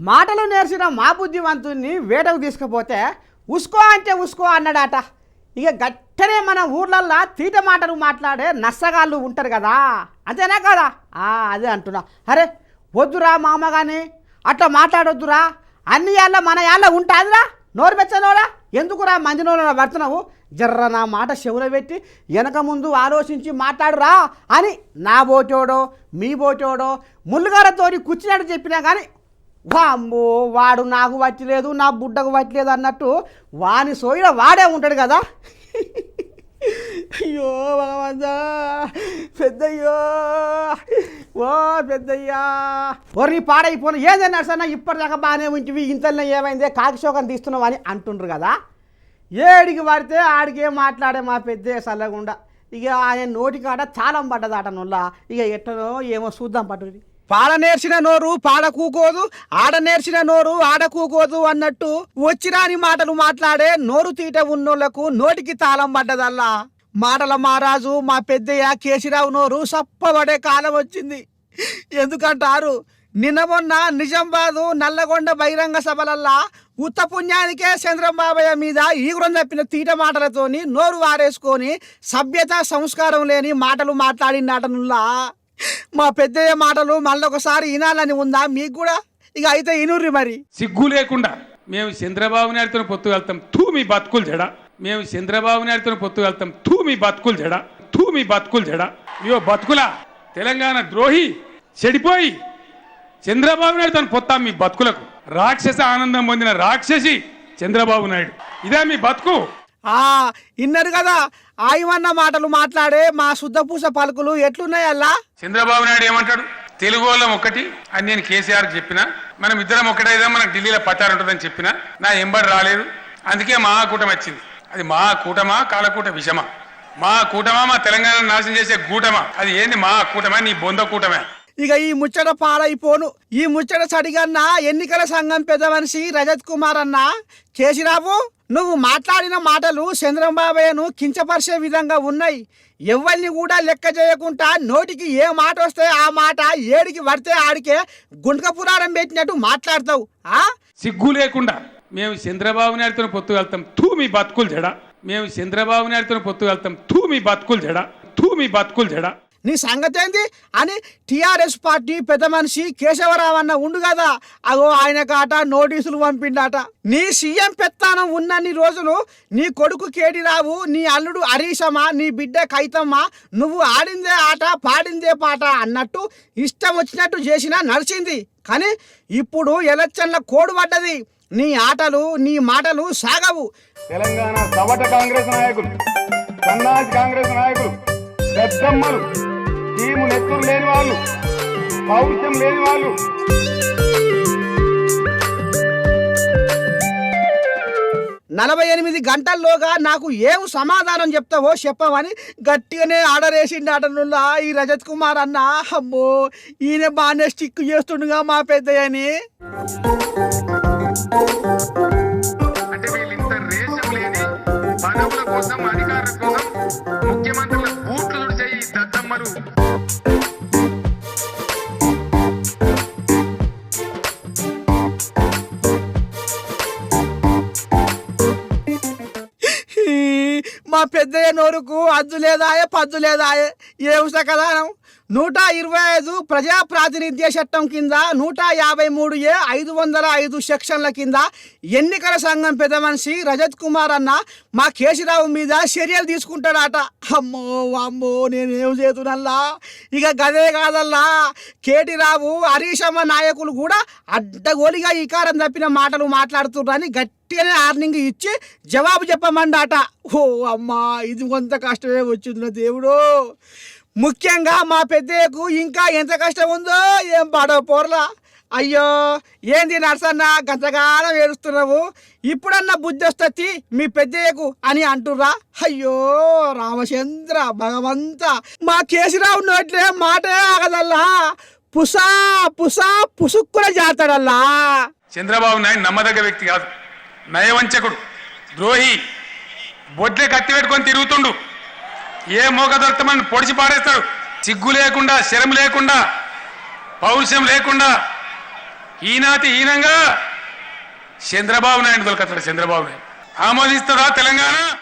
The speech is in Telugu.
మాటలు నేర్చిన మా బుద్ధివంతుని వేటకు తీసుకుపోతే ఉస్కో అంటే ఉస్కో అన్నాడట. ఇక గట్టనే మన ఊర్లల్లో తీట మాటలు మాట్లాడే నස්සగాళ్ళు ఉంటారు కదా, అంతేనా కదా? అదే అంటున్నా. అరే వద్దురా మామ కానీ అట్లా మాట్లాడొద్దురా, అన్ని యాళ్ళ మన యాళ్ళ ఉంటుందిరా, నోరు పెచ్చనోడా, ఎందుకురా మంది నోళ్ళ పడుతున్నావు, జర్ర నా మాట చెవులో పెట్టి వెనక ముందు ఆలోచించి మాట్లాడురా అని నా బోటోడో మీ బోటోడో ముళ్ళుగారతోని కూర్చున్నట్టు చెప్పినా కానీ వామ్మో వాడు నాకు వచ్చలేదు నా బుడ్డకు వచ్చలేదు అన్నట్టు వాని సోయిన వాడే ఉంటాడు కదా. అయ్యో భగవంతా, పెద్దయ్యో ఓ పెద్దయ్యా, ఒరి పాడైపోను ఏదన్నా సన్న ఇప్పటిదాకా బాగానే ఉంటివి, ఇంతలో ఏమైందే కాకిశోకం తీస్తున్నావు అని అంటుండ్రు కదా. ఏడికి పడితే ఆడికే మాట్లాడే మా పెద్ద సల్లగుండా. ఇక ఆయన నోటికాడ చాలా పడ్డదాట నొల్లా. ఇక ఎట్టనో ఏమో చూద్దాం పట్టుది. పాడ నేర్చిన నోరు పాడ కూకోదు, ఆడ నేర్చిన నోరు ఆడ కూకోదు అన్నట్టు వచ్చిరాని మాటలు మాట్లాడే నోరు తీట ఉన్నోళ్లకు నోటికి తాళం పడ్డదల్లా. మాటల మహారాజు మా పెద్దయ్య కేసీరావు నోరు సప్పబడే కాలం వచ్చింది. ఎందుకంటారు, నిన్న మొన్న నిజామాబాదు నల్లగొండ బహిరంగ సభలల్లా ఉత్త పుణ్యానికే చంద్రబాబయ్య మీద ఈగురం తప్పిన తీట మాటలతోని నోరు వారేసుకొని సభ్యత సంస్కారం లేని మాటలు మాట్లాడినాటనుల్లా. మా పెద్దయ్య మాటలు మళ్ళొకసారి వినాలని ఉందా మీకు కూడా? ఇక అయితే ఇనుర్రి మరి. సిగ్గు లేకుండా మేము చంద్రబాబు నాయుడుతో పొత్తు వెళ్తాం, తూ మీ బతుకులు జడ. మేము చంద్రబాబు నాయుడుతో పొత్తు వెళ్తాం, తూ మీ బతుకులు జడ, తూ మీ బతుకులు జడ. ఇయో బతుకుల తెలంగాణ ద్రోహి చెడిపోయి చంద్రబాబు నాయుడుతో పొత్తాం మీ బతుకులకు. రాక్షస ఆనందం పొందిన రాక్షసి చంద్రబాబు నాయుడు, ఇదే మీ బతుకు. ఇన్నారు కదా ఆయమన్న మాటలు మాట్లాడే మా శుద్ధపూస పలుకులు ఎట్లున్నాయల్లా. చంద్రబాబు నాయుడు ఏమంటాడు, తెలుగు వాళ్ళం ఒక్కటి అని నేను కేసీఆర్ చెప్పిన, మనం ఇద్దరం ఒక్కటైదా మనకు ఢిల్లీలో పట్టారు ఉంటుందని చెప్పిన, నా ఎంబడి రాలేదు, అందుకే మహాకూటమి వచ్చింది. అది మహాకూటమా కాలకూట విషమా? మహాకూటమా మా తెలంగాణ నాశనం చేసే కూటమా? అది ఏంది మహాకూటమా? నీ బొంద కూటమే. ఇక ఈ ముచ్చట పాడైపోను. ఈ ముచ్చట సడిగన్నా ఎన్నికల సంఘం పెద్ద మనిషి రజత్ కుమార్ అన్న, కేసీరావు నువ్వు మాట్లాడిన మాటలు చంద్రబాబయ్యను కించపరిచే విధంగా ఉన్నాయి. ఎవరిని కూడా లెక్క చేయకుండా నోటికి ఏ మాట వస్తే ఆ మాట ఏడికి పడితే ఆడికే గుంటక పురాణం పెట్టినట్టు మాట్లాడతావు. సిగ్గు లేకుండా మేము చంద్రబాబు నాయుడుతో పొత్తు వెళ్తాం, తూ మీ బతుకులు జడ. మేము చంద్రబాబు నాయుడుతో పొత్తు వెళ్తాం, తూ మీ బతుకులు జడ, తూ మీ బతుకులు జడ. నీ సంగతి ఏంది అని టీఆర్ఎస్ పార్టీ పెద్ద మనిషి కేశవరావు అన్న ఉండు కదా, అగో ఆయన కాట నోటీసులు పంపిండాట. నీ సీఎం పెత్తానం ఉన్నన్ని రోజులు నీ కొడుకు కేటీరావు, నీ అల్లుడు హరీశమ్మ, నీ బిడ్డ కైతమ్మ నువ్వు ఆడిందే ఆట పాడిందే పాట అన్నట్టు ఇష్టం వచ్చినట్టు చేసినా నడిచింది. కానీ ఇప్పుడు ఎలక్షన్ల కోడు పడ్డది, నీ ఆటలు నీ మాటలు సాగవు. తెలంగాణ సవట కాంగ్రెస్ నాయకులు, సన్నాసి కాంగ్రెస్ నాయకులు, పెద్దమ్మలు, టీము నెత్తురు లేని వాళ్ళు, పౌరుషం లేని వాళ్ళు, 48 గంటల్లోగా నాకు ఏం సమాధానం చెప్తావో చెప్పవని గట్టిగానే ఆర్డర్ వేసిండాటనుల్లా ఈ రజత్ కుమార్ అన్న. అమ్మో ఈయన బాగానే స్టిక్ చేస్తుండగా మా పెద్దయ్యని. అంటే వీళ్ళింత రేషం లేని పదవుల కోసం అధికారం కోసం ముఖ్యమంత్రుల బూట్లు తుడిచాయి ఈ దద్దమ్మలు. మా పెద్దయ్య నోరుకు అద్దు లేదాయే పద్దు లేదాయే. ఏం సకదానం. 125 ప్రజా ప్రాతినిధ్య చట్టం కింద 153A 505 సెక్షన్ల కింద ఎన్నికల సంఘం పెద్ద మనిషి రజత్ కుమార్ అన్న మా కేసీరావు మీద చర్యలు తీసుకుంటాడట. అమ్మో అమ్మో నేనేం చేతునల్లా. ఇక గదే కాదల్లా, కేటీరావు హరీశమ్మ నాయకులు కూడా అడ్డగోలిగా ఈకారం తప్పిన మాటలు మాట్లాడుతున్నారని గట్టిగానే వార్నింగ్ ఇచ్చి జవాబు చెప్పమండాట. ఓ అమ్మా, ఇది కొంత కష్టమే వచ్చింది దేవుడు. ముఖ్యంగా మా పెద్దయ్యకు ఇంకా ఎంత కష్టం ఉందో ఏం పాడవ పోర్లా. అయ్యో ఏంది నర్సన్న గంతగానం ఏడుస్తున్నావు, ఇప్పుడన్నా బుద్ధి వస్తుంది మీ పెద్దయ్యకు అని అంటుర్రా. అయ్యో రామచంద్ర భగవంత, మా కేసీరావు నోట్లే మాటే ఆగదల్లా, పుసా పుసా పుసుక్కున జాతాడల్లా. చంద్రబాబు నాయుడు నమ్మదగ్గ వ్యక్తి కాదు, నయవంచకుడు, ద్రోహి, బొడ్లే కత్తి పెట్టుకొని తిరుగుతుండు, ఏ మోగదొరతమని పొడిచి పాడేస్తాడు. సిగ్గు లేకుండా, శరం లేకుండా, పౌరుషం లేకుండా ఈనాటి హీనంగా చంద్రబాబు నాయుడు దొరకతాడు. చంద్రబాబు నాయుడు ఆమోదిస్తుందా తెలంగాణ?